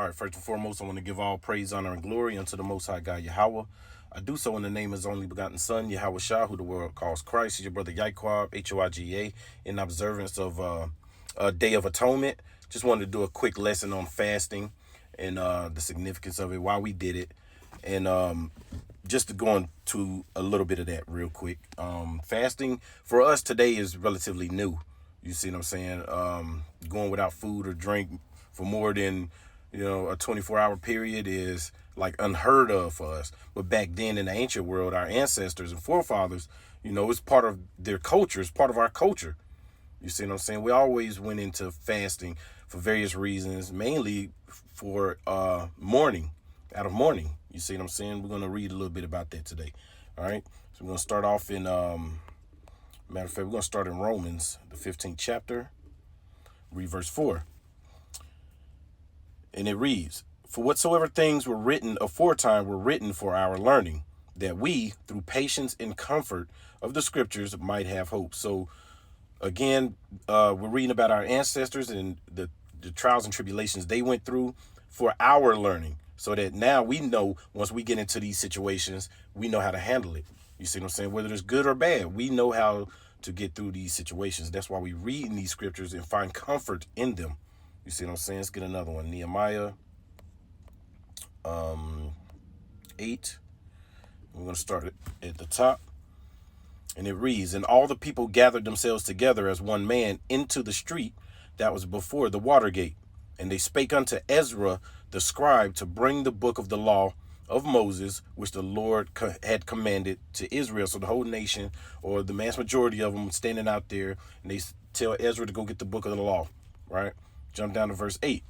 All right, first and foremost, I want to give all praise, honor, and glory unto the Most High God, Yahweh. I do so in the name of His only begotten Son, Yahweh Shah, who the world calls Christ. He's your brother Yaquab, HOIGA, in observance of a Day of Atonement. Just wanted to do a quick lesson on fasting and the significance of it, why we did it, and just to go into a little bit of that real quick. Fasting for us today is relatively new. You see what I'm saying? Going without food or drink for more than a 24-hour period is like unheard of for us. But back then in the ancient world, our ancestors and forefathers, it's part of their culture. It's part of our culture. You see what I'm saying? We always went into fasting for various reasons, mainly for mourning, out of mourning. You see what I'm saying? We're going to read a little bit about that today. All right. So we're going to start off in, matter of fact, we're going to start in Romans, the 15th chapter, read verse 4. And it reads, "For whatsoever things were written aforetime were written for our learning, that we, through patience and comfort of the scriptures, might have hope." So again, we're reading about our ancestors and the trials and tribulations they went through for our learning, so that now we know once we get into these situations, we know how to handle it. You see what I'm saying? Whether it's good or bad, we know how to get through these situations. That's why we read in these scriptures and find comfort in them. You see what I'm saying? Let's get another one. Nehemiah 8. We're going to start it at the top. And it reads, "And all the people gathered themselves together as one man into the street that was before the water gate. And they spake unto Ezra the scribe to bring the book of the law of Moses, which the Lord had commanded to Israel." So the whole nation, or the mass majority of them, standing out there, and they tell Ezra to go get the book of the law, right? Jump down to verse 8.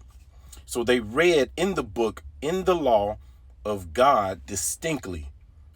"So they read in the book, in the law of God distinctly,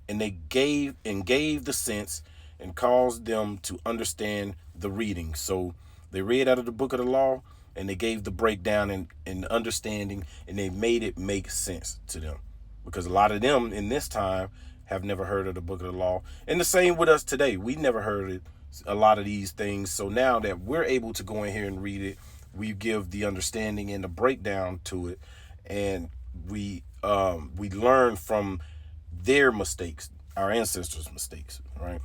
and they gave the sense and caused them to understand the reading." So they read out of the book of the law, and they gave the breakdown and understanding, and they made it make sense to them. Because a lot of them in this time have never heard of the book of the law. And the same with us today. We never heard it, a lot of these things. So now that we're able to go in here and read it, we give the understanding and the breakdown to it, and we learn from their mistakes, our ancestors' mistakes, right?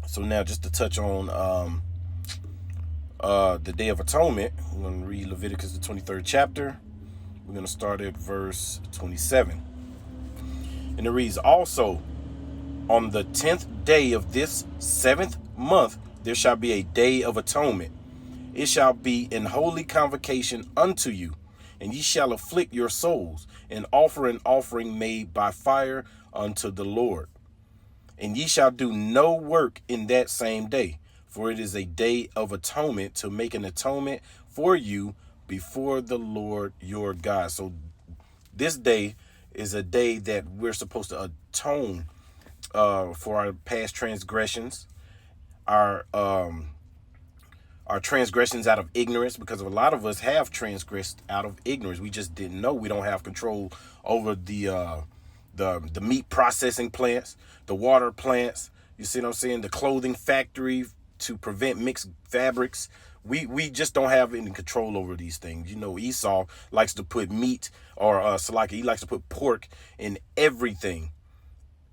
So now just to touch on the Day of Atonement, we're going to read Leviticus, the 23rd chapter. We're going to start at verse 27. And it reads, "Also, on the 10th day of this 7th month, there shall be a day of atonement. It shall be an holy convocation unto you, and ye shall afflict your souls, and offer an offering made by fire unto the Lord. And ye shall do no work in that same day, for it is a day of atonement, to make an atonement for you before the Lord your God." So this day is a day that we're supposed to atone for our past transgressions, our transgressions out of ignorance, because a lot of us have transgressed out of ignorance. We just didn't know. We don't have control over the meat processing plants, the water plants. You see what I'm saying? The clothing factory to prevent mixed fabrics. We just don't have any control over these things. Esau likes to put meat, or Salaki, he likes to put pork in everything.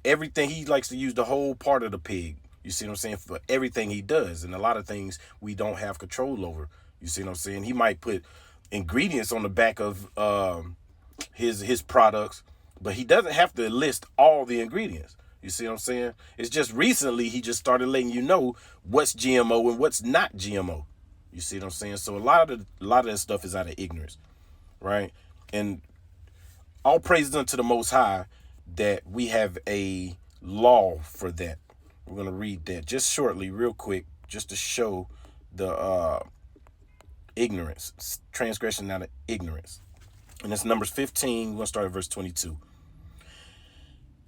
Everything. He likes to use the whole part of the pig. You see what I'm saying? For everything he does. And a lot of things we don't have control over. You see what I'm saying? He might put ingredients on the back of his products, but he doesn't have to list all the ingredients. You see what I'm saying? It's just recently he just started letting you know what's GMO and what's not GMO. You see what I'm saying? So a lot of that stuff is out of ignorance, right? And all praises unto the Most High that we have a law for that. We're going to read that just shortly, real quick, just to show the ignorance, transgression out of ignorance. And it's Numbers 15. We're going to start at verse 22.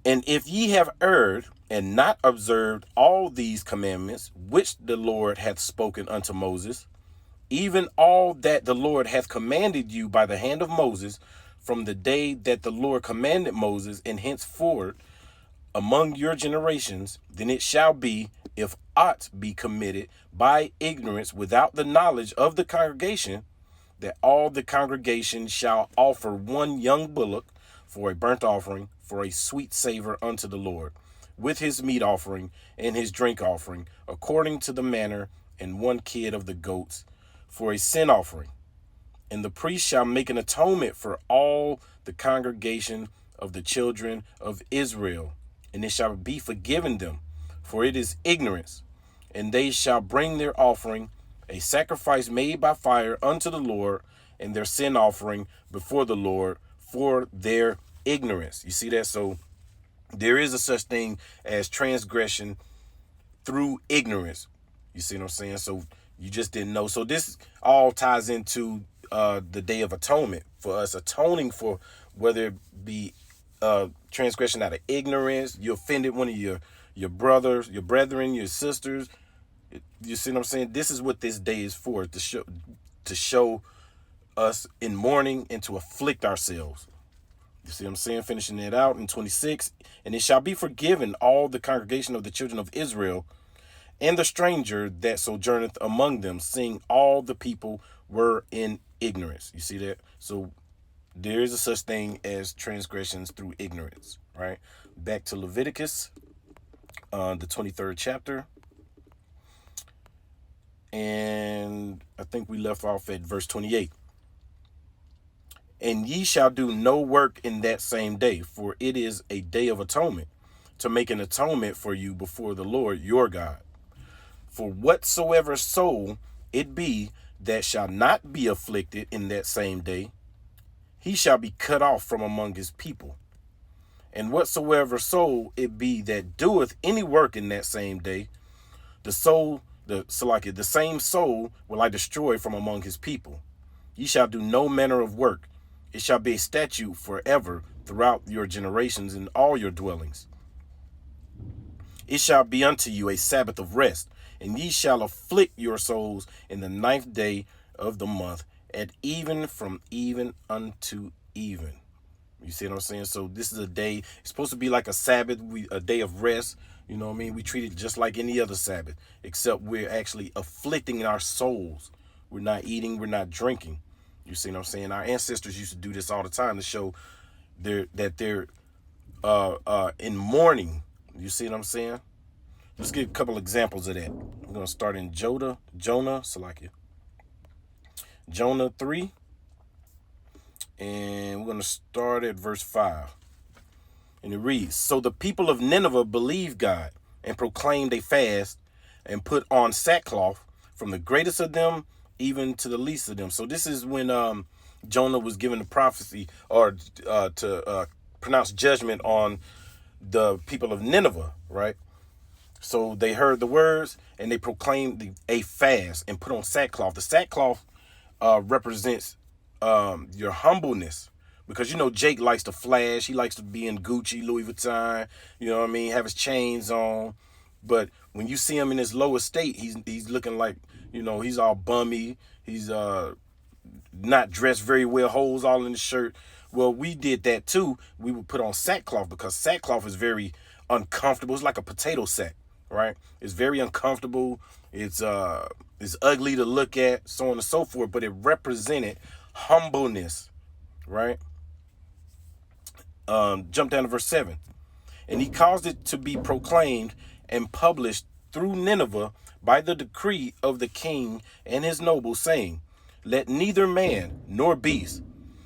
"And if ye have erred and not observed all these commandments which the Lord hath spoken unto Moses, even all that the Lord hath commanded you by the hand of Moses, from the day that the Lord commanded Moses, and henceforward among your generations, then it shall be, if aught be committed by ignorance without the knowledge of the congregation, that all the congregation shall offer one young bullock for a burnt offering, for a sweet savor unto the Lord, with his meat offering and his drink offering, according to the manner, and one kid of the goats for a sin offering. And the priest shall make an atonement for all the congregation of the children of Israel, and it shall be forgiven them, for it is ignorance. And they shall bring their offering, a sacrifice made by fire unto the Lord, and their sin offering before the Lord for their ignorance. You see that? So there is a such thing as transgression through ignorance. You see what I'm saying? So you just didn't know. So this all ties into the Day of Atonement, for us atoning for whether it be transgression out of ignorance, you offended one of your brothers, your brethren, your sisters. You see what I'm saying? This is what this day is for, to show us in mourning and to afflict ourselves. You see what I'm saying? Finishing it out in 26. And it shall be forgiven all the congregation of the children of Israel, and the stranger that sojourneth among them, seeing all the people were in ignorance. You see that? So there is a such thing as transgressions through ignorance, right? Back to Leviticus, the 23rd chapter. And I think we left off at verse 28. And ye shall do no work in that same day, for it is a day of atonement, to make an atonement for you before the Lord your God. For whatsoever soul it be that shall not be afflicted in that same day, he shall be cut off from among his people. And whatsoever soul it be that doeth any work in that same day, the same soul will I destroy from among his people. Ye shall do no manner of work. It shall be a statute forever throughout your generations in all your dwellings. It shall be unto you a Sabbath of rest, and ye shall afflict your souls in the 9th day of the month, at even from even unto even. You see what I'm saying? So this is a day, it's supposed to be like a Sabbath, a day of rest. You know what I mean? We treat it just like any other Sabbath, except we're actually afflicting our souls. We're not eating, we're not drinking. You see what I'm saying? Our ancestors used to do this all the time to show that they're in mourning. You see what I'm saying? Let's get a couple examples of that. I'm going to start in Jonah 3. And we're going to start at verse 5. And it reads, So the people of Nineveh believed God, and proclaimed a fast, and put on sackcloth, from the greatest of them even to the least of them. So this is when Jonah was given the prophecy, or to pronounce judgment on the people of Nineveh, right? So they heard the words, and they proclaimed a fast and put on sackcloth. The sackcloth represents your humbleness, because you know Jake likes to flash. He likes to be in Gucci, Louis Vuitton. You know what I mean? Have his chains on. But when you see him in his lower state, he's looking like, you know, he's all bummy. He's not dressed very well, holes all in the shirt. Well, we did that too. We would put on sackcloth, because sackcloth is very uncomfortable. It's like a potato sack, right? It's very uncomfortable. It's ugly to look at, so on and so forth. But it represented humbleness, right? Jump down to verse 7. And he caused it to be proclaimed and published through Nineveh by the decree of the king and his nobles, saying, Let neither man nor beast,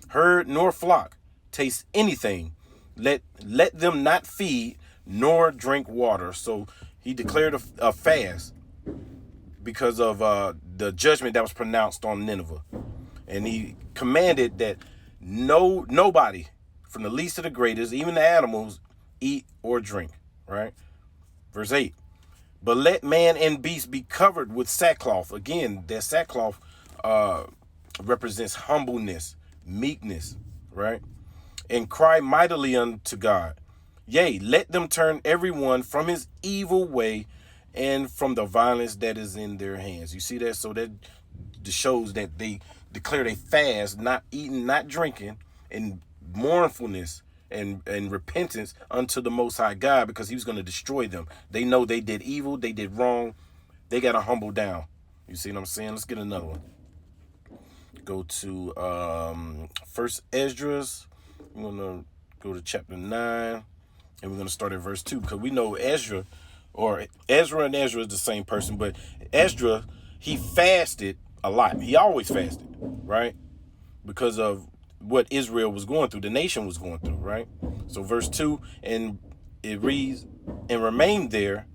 herd nor flock taste anything. Let them not feed nor drink water. So he declared a fast because of the judgment that was pronounced on Nineveh. And he commanded that nobody, from the least to the greatest, even the animals, eat or drink, right? Verse 8. But let man and beast be covered with sackcloth. Again, that sackcloth represents humbleness, meekness, right? And cry mightily unto God. Yea, let them turn everyone from his evil way and from the violence that is in their hands. You see that? So that shows that they declared a fast, not eating, not drinking, in mournfulness and repentance unto the Most High God, because he was going to destroy them. They know they did evil, they did wrong. They got to humble down. You see what I'm saying? Let's get another one. Go to First Esdras. We're gonna go to chapter 9, and we're gonna start at verse 2, because we know Ezra and Ezra is the same person, but Ezra, he fasted a lot. He always fasted, right? Because of what Israel was going through, the nation was going through, right? So verse 2, and it reads, and remained there,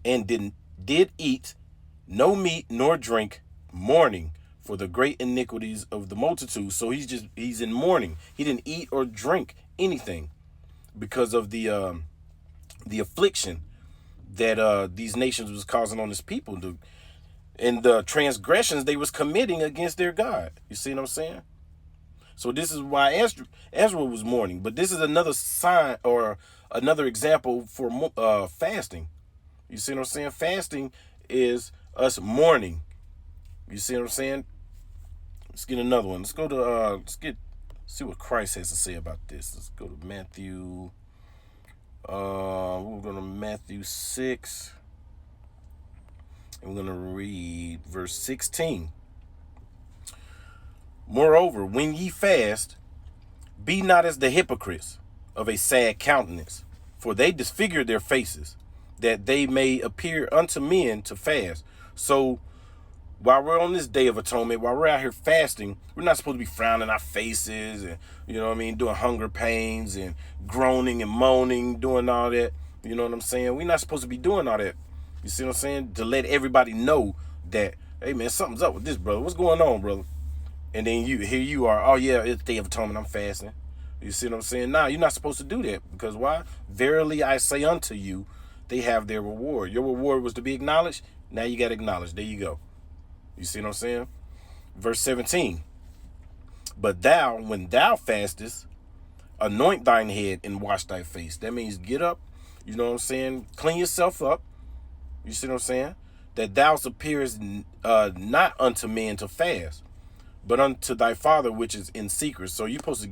and did eat no meat nor drink, mourning for the great iniquities of the multitude. So he's in mourning. He didn't eat or drink anything because of the affliction that these nations was causing on his people, and the transgressions they was committing against their God. You see what I'm saying? So this is why Ezra was mourning. But this is another sign or another example for fasting. You see what I'm saying? Fasting is us mourning. You see what I'm saying? Let's get another one. Let's go to see what Christ has to say about this. Let's go to Matthew. We're going to Matthew 6. And we're going to read verse 16. Moreover, when ye fast, be not as the hypocrites of a sad countenance, for they disfigure their faces, that they may appear unto men to fast. So while we're on this Day of Atonement, while we're out here fasting, we're not supposed to be frowning our faces and, you know what I mean, doing hunger pains and groaning and moaning, doing all that. You know what I'm saying? We're not supposed to be doing all that. You see what I'm saying? To let everybody know that, hey man, something's up with this, brother. What's going on, brother? And then here you are, oh yeah, it's Day of Atonement, I'm fasting. You see what I'm saying? Nah, you're not supposed to do that. Because why? Verily I say unto you, they have their reward. Your reward was to be acknowledged. Now you got acknowledged. There you go. You see what I'm saying? Verse 17. But thou, when thou fastest, anoint thine head and wash thy face. That means get up, you know what I'm saying? Clean yourself up. You see what I'm saying? That thou appearest not unto men to fast, but unto thy Father which is in secret. So you're supposed to,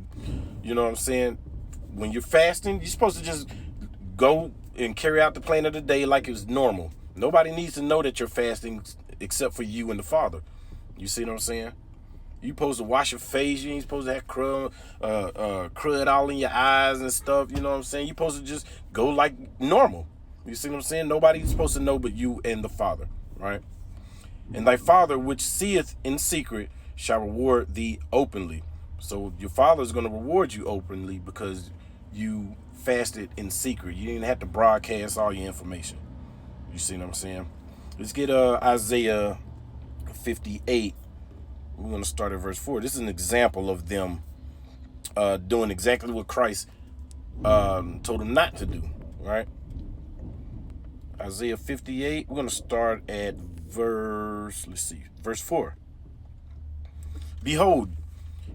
you know what I'm saying? When you're fasting, you're supposed to just go and carry out the plan of the day like it's normal. Nobody needs to know that you're fasting except for you and the Father. You see what I'm saying? You're supposed to wash your face. You ain't supposed to have crud all in your eyes and stuff. You know what I'm saying? You're supposed to just go like normal. You see what I'm saying? Nobody's supposed to know but you and the Father, right? And thy Father which seeth in secret shall reward thee openly. So your Father is going to reward you openly because you fasted in secret. You didn't have to broadcast all your information. You see what I'm saying? Let's get Isaiah 58. We're going to start at verse 4. This is an example of them doing exactly what Christ told them not to do, right? Isaiah 58. We're going to start at verse 4. Behold,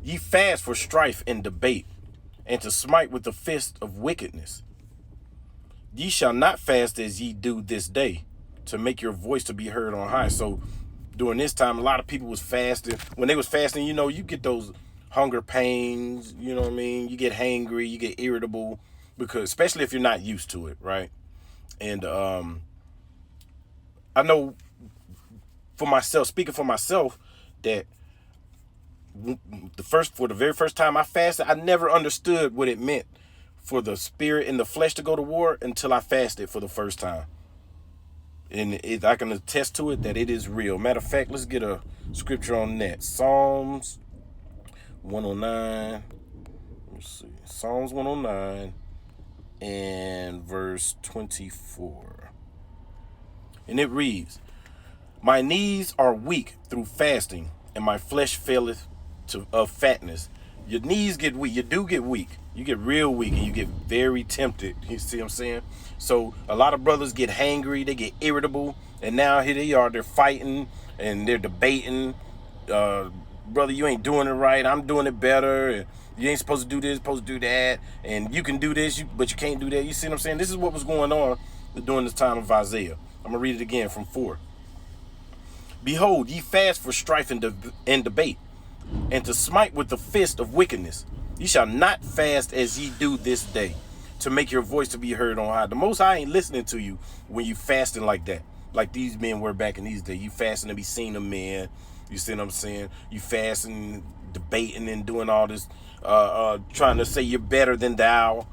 ye fast for strife and debate, and to smite with the fist of wickedness. Ye shall not fast as ye do this day, to make your voice to be heard on high. So during this time, a lot of people was fasting. When they was fasting, you know, you get those hunger pains, you know what I mean? You get hangry, you get irritable, because especially if you're not used to it, right? And I know for myself, speaking for myself, that for the very first time I fasted, I never understood what it meant for the spirit and the flesh to go to war until I fasted for the first time. And I can attest to it that it is real. Matter of fact, let's get a scripture on that. Psalms 109. Let's see. Psalms 109 and verse 24. And it reads, my knees are weak through fasting, and my flesh faileth of fatness. Your knees get weak. You do get weak. You get real weak, and you get very tempted. You see what I'm saying? So a lot of brothers get hangry. They get irritable. And now here they are. They're fighting, and they're debating. Brother, you ain't doing it right. I'm doing it better. And you ain't supposed to do this, supposed to do that. And you can do this, but you can't do that. You see what I'm saying? This is what was going on during this time of Isaiah. I'm going to read it again from 4. Behold, ye fast for strife and debate, and to smite with the fist of wickedness. Ye shall not fast as ye do this day, to make your voice to be heard on high. The Most High ain't listening to you when you fasting like that. Like these men were back in these days. You fasting to be seen of men. You see what I'm saying? You fasting, debating, and doing all this, trying to say you're better than thou.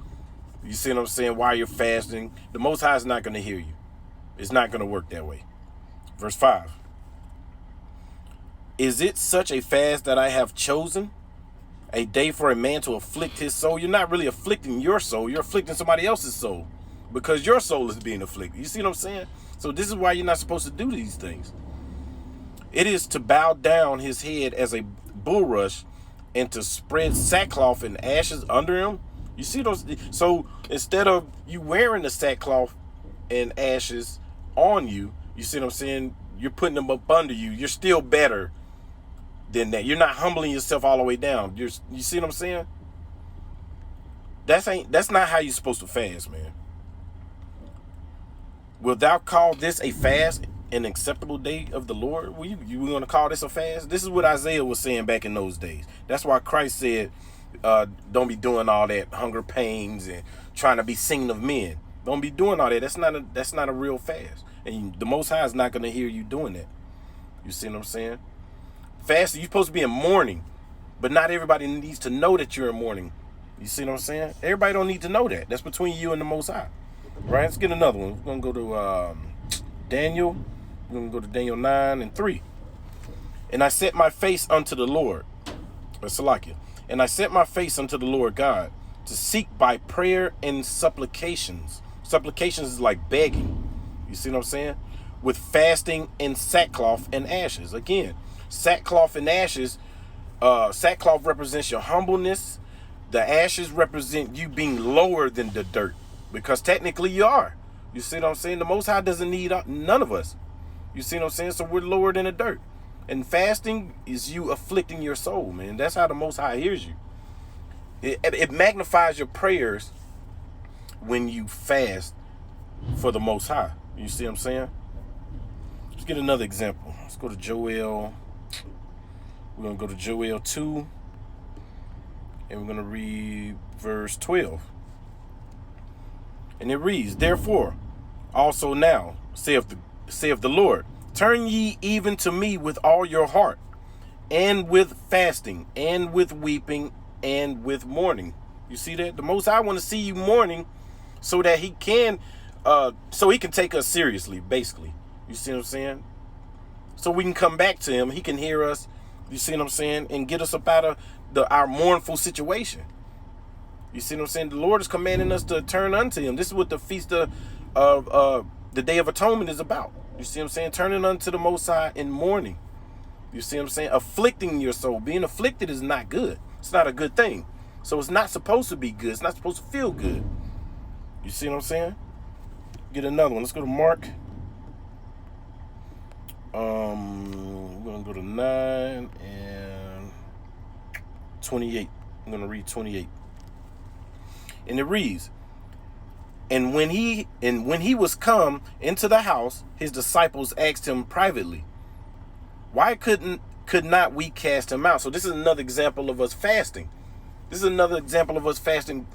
You see what I'm saying? While you're fasting, the Most High is not going to hear you. It's not going to work that way. Verse 5. Is it such a fast that I have chosen? A day for a man to afflict his soul? You're not really afflicting your soul. You're afflicting somebody else's soul because your soul is being afflicted. You see what I'm saying? So this is why you're not supposed to do these things. It is to bow down his head as a bulrush and to spread sackcloth and ashes under him. You see those? So instead of you wearing the sackcloth and ashes on you, you see what I'm saying? You're putting them up under you. You're still better than that. You're not humbling yourself all the way down. You see what I'm saying? That's not how you're supposed to fast, man. Will thou call this a fast, an acceptable day of the Lord? You want to call this a fast? This is what Isaiah was saying back in those days. That's why Christ said, don't be doing all that hunger pains and trying to be seen of men. Don't be doing all that. That's not a real fast. And the Most High is not going to hear you doing that. You see what I'm saying? Fasting, you're supposed to be in mourning, but not everybody needs to know that you're in mourning. You see what I'm saying? Everybody don't need to know that. That's between you and the Most High. Right? Let's get another one. We're going to go to Daniel. We're going to go to Daniel 9:3. And I set my face unto the Lord. Salakia. And I set my face unto the Lord God to seek by prayer and supplications. Supplications is like begging. You see what I'm saying? With fasting and sackcloth and ashes. Again, sackcloth and ashes. Sackcloth represents your humbleness. The ashes represent you being lower than the dirt. Because technically you are. You see what I'm saying? The Most High doesn't need none of us. You see what I'm saying? So we're lower than the dirt. And fasting is you afflicting your soul, man. That's how the Most High hears you. It magnifies your prayers when you fast for the Most High. You see what I'm saying? Let's get another example. Let's go to Joel. We're going to go to Joel 2. And we're going to read verse 12. And it reads, therefore, also now, saith the Lord, turn ye even to me with all your heart, and with fasting, and with weeping, and with mourning. You see that? The Most High want to see you mourning so that he can take us seriously, basically. You see what I'm saying? So we can come back to him. He can hear us, you see what I'm saying, and get us up out of our mournful situation. You see what I'm saying? The Lord is commanding us to turn unto him. This is what the feast of the Day of Atonement is about. You see what I'm saying? Turning unto the Most High in mourning. You see what I'm saying? Afflicting your soul. Being afflicted is not good. It's not a good thing. So it's not supposed to be good. It's not supposed to feel good. You see what I'm saying? Get another one. Let's go to Mark. We're going to go to 9 and 28. I'm going to read 28. And it reads, and when he was come into the house, his disciples asked him privately, why could not we cast him out? So this is another example of us fasting. This is another example of us fasting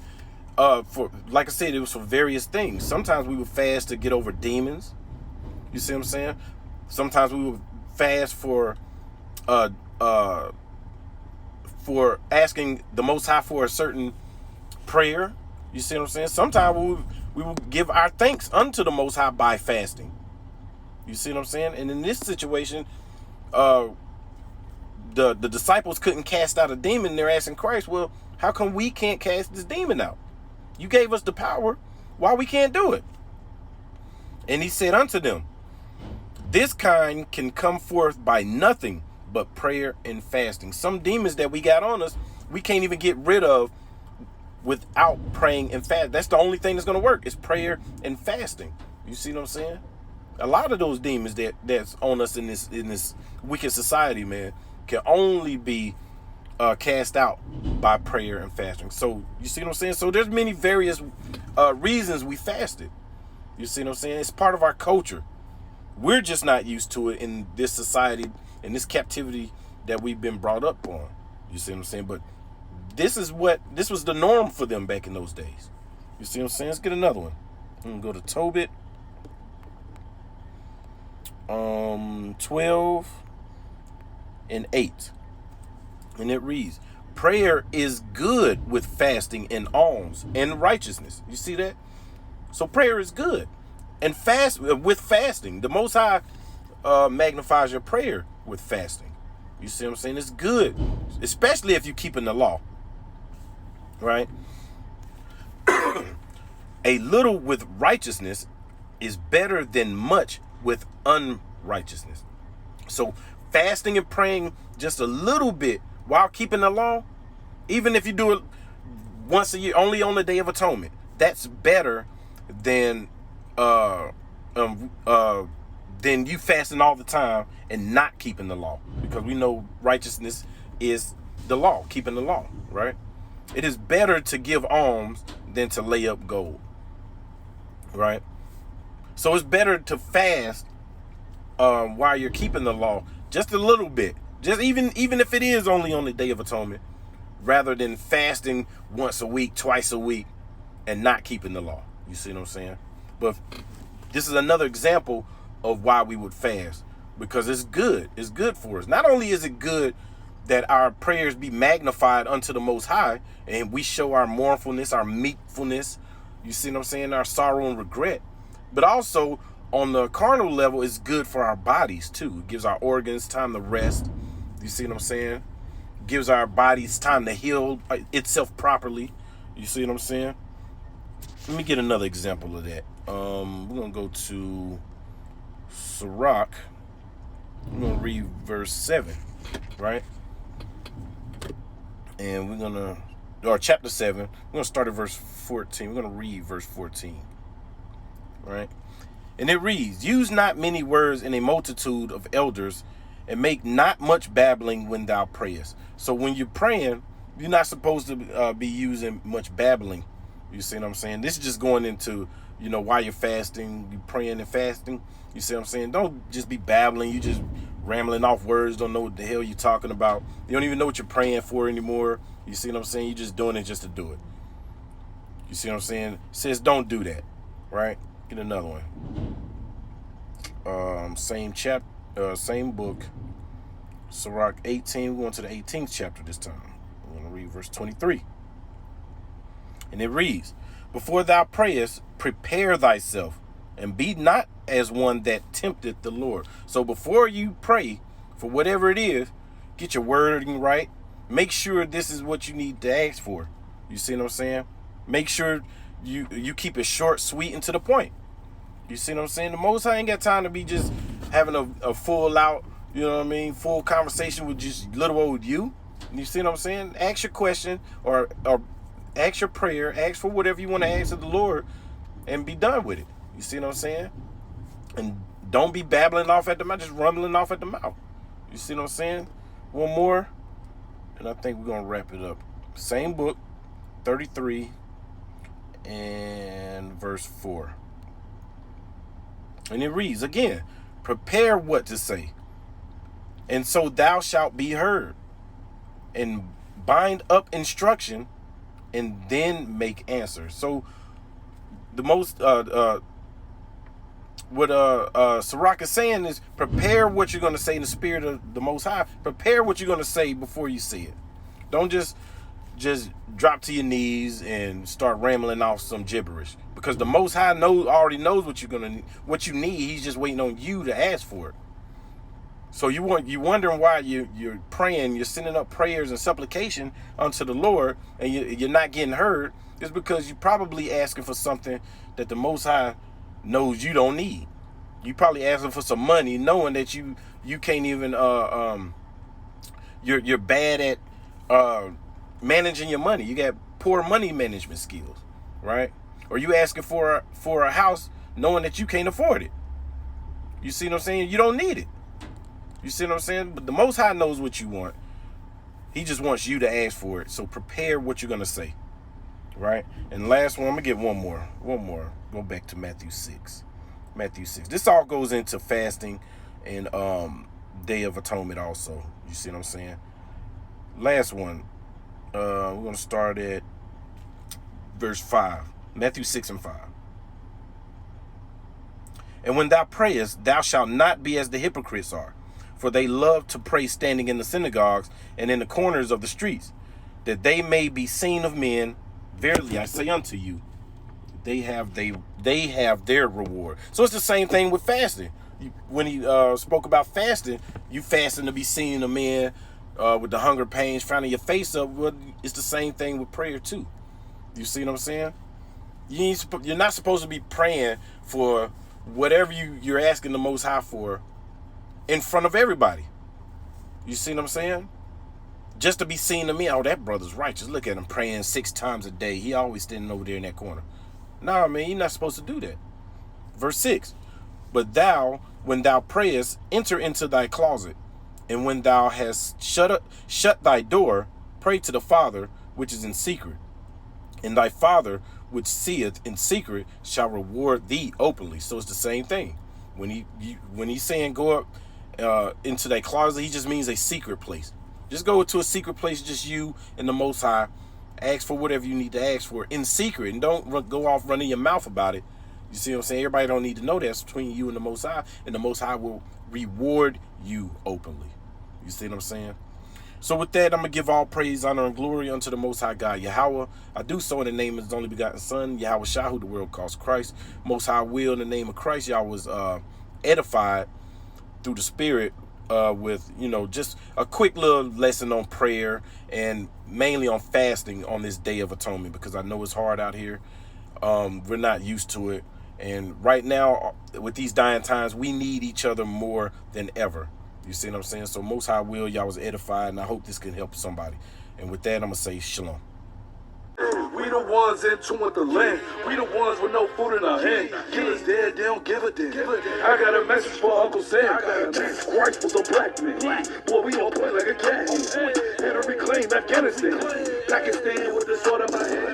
for, like I said, it was for various things. Sometimes we would fast to get over demons. You see what I'm saying? Sometimes we would fast for asking the Most High for a certain prayer. You see what I'm saying? Sometimes we will give our thanks unto the Most High by fasting. You see what I'm saying? And in this situation, the disciples couldn't cast out a demon. They're asking Christ, well, how come we can't cast this demon out? You gave us the power. Why we can't do it? And he said unto them, this kind can come forth by nothing but prayer and fasting. Some demons that we got on us, we can't even get rid of without praying and fasting. That's the only thing that's going to work is prayer and fasting. You see what I'm saying? A lot of those demons that's on us in this wicked society, man, can only be cast out by prayer and fasting. So you see what I'm saying? So there's many various reasons we fasted. You see what I'm saying? It's part of our culture. We're just not used to it in this society, in this captivity that we've been brought up on. You see what I'm saying? But this was the norm for them back in those days. You see what I'm saying? Let's get another one. I'm gonna go to Tobit 12 and 8. And it reads, prayer is good with fasting and alms and righteousness. You see that? So prayer is good. And with fasting, the Most High magnifies your prayer with fasting. You see what I'm saying? It's good, especially if you're keeping the law, right? A little with righteousness is better than much with unrighteousness. So fasting and praying just a little bit while keeping the law, even if you do it once a year, only on the Day of Atonement, that's better than you fasting all the time and not keeping the law, because we know righteousness is the law, keeping the law, right? It is better to give alms than to lay up gold, right? So it's better to fast while you're keeping the law just a little bit, just even if it is only on the Day of Atonement, rather than fasting once a week, twice a week, and not keeping the law. You see what I'm saying? But this is another example of why we would fast, because it's good. It's good for us. Not only is it good that our prayers be magnified unto the Most High, and we show our mournfulness, our meekfulness, you see what I'm saying, our sorrow and regret, but also on the carnal level, it's good for our bodies too. It gives our organs time to rest. You see what I'm saying? It gives our bodies time to heal itself properly. You see what I'm saying? Let me get another example of that. We're going to go to Sirach. We're going to read verse 7, right? And we're going to, or chapter 7, we're going to start at verse 14. We're going to read verse 14, right? And it reads, use not many words in a multitude of elders, and make not much babbling when thou prayest. So when you're praying, you're not supposed to be using much babbling. You see what I'm saying? This is just going into, while you're fasting, you praying and fasting. You see what I'm saying? Don't just be babbling. You just rambling off words. Don't know what the hell you're talking about. You don't even know what you're praying for anymore. You see what I'm saying? You're just doing it just to do it. You see what I'm saying? It says don't do that, right? Get another one. Same chapter, same book. Sirach 18. We're going to the 18th chapter this time. We're going to read verse 23. And it reads, before thou prayest, prepare thyself, and be not as one that tempteth the Lord. So before you pray for whatever it is, get your wording right. Make sure this is what you need to ask for. You see what I'm saying? Make sure you keep it short, sweet, and to the point. You see what I'm saying? The Most High ain't got time to be just having a full out, full conversation with just little old you. You see what I'm saying? Ask your question or ask your prayer. Ask for whatever you want to ask of the Lord and be done with it. You see what I'm saying? And don't be babbling off at the mouth, just rumbling off at the mouth. You see what I'm saying? One more, and I think we're going to wrap it up. Same book, 33 and verse 4. And it reads again, prepare what to say, and so thou shalt be heard, and bind up instruction, and then make answer. So the most what Sirach is saying is prepare what you're going to say in the spirit of the Most High. Prepare what you're going to say before you say it. Don't just drop to your knees and start rambling off some gibberish, because the Most High already knows what you need. He's just waiting on you to ask for it. So you wondering why you're praying, you're sending up prayers and supplication unto the Lord, and you're not getting heard. It's because you're probably asking for something that the Most High knows you don't need. You probably asking for some money, knowing that you can't even you're bad at managing your money. You got poor money management skills, right? Or you asking for a house, knowing that you can't afford it. You see what I'm saying? You don't need it. You see what I'm saying? But the Most High knows what you want. He just wants you to ask for it. So prepare what you're going to say, right? And last one, I'm going to get one more. Go back to Matthew 6. This all goes into fasting and Day of Atonement also. You see what I'm saying? Last one. We're going to start at verse 5. Matthew 6 and 5. And when thou prayest, thou shalt not be as the hypocrites are, for they love to pray standing in the synagogues and in the corners of the streets, that they may be seen of men. Verily I say unto you, they have their reward. So it's the same thing with fasting. When he spoke about fasting, you fasting to be seen of men with the hunger pains frowning your face up. Well, it's the same thing with prayer too. You see what I'm saying? You're not supposed to be praying for whatever you're asking the Most High for in front of everybody. You see what I'm saying? Just to be seen to me, oh, that brother's righteous. Look at him praying 6 times a day. He always standing over there in that corner. Nah, man, you're not supposed to do that. Verse 6, but thou, when thou prayest, enter into thy closet, and when thou hast shut thy door, pray to the Father which is in secret, and thy Father which seeth in secret shall reward thee openly. So it's the same thing. When he's saying go up into that closet, he just means a secret place. Just go to a secret place, just you and the Most High. Ask for whatever you need to ask for in secret, and don't go off running your mouth about it. You see what I'm saying? Everybody don't need to know that's between you and the Most High, and the Most High will reward you openly. You see what I'm saying? So with that, I'm going to give all praise, honor, and glory unto the Most High God, Yahweh. I do so in the name of His only begotten Son, Yahweh Shah, who the world calls Christ. Most High will, in the name of Christ, y'all was edified through the Spirit with, just a quick little lesson on prayer and mainly on fasting on this Day of Atonement, because I know it's hard out here. We're not used to it. And right now, with these dying times, we need each other more than ever. You see what I'm saying? So Most High will, y'all was edified, and I hope this can help somebody. And with that, I'm going to say shalom. We the ones in tune with the land. We the ones with no food in our hand. Killers dead, they don't give a damn. I got a message for Uncle Sam. Jesus Christ was a black man. Boy, we all play like a cat. Here to reclaim Afghanistan. Pakistan with the sword in my hand.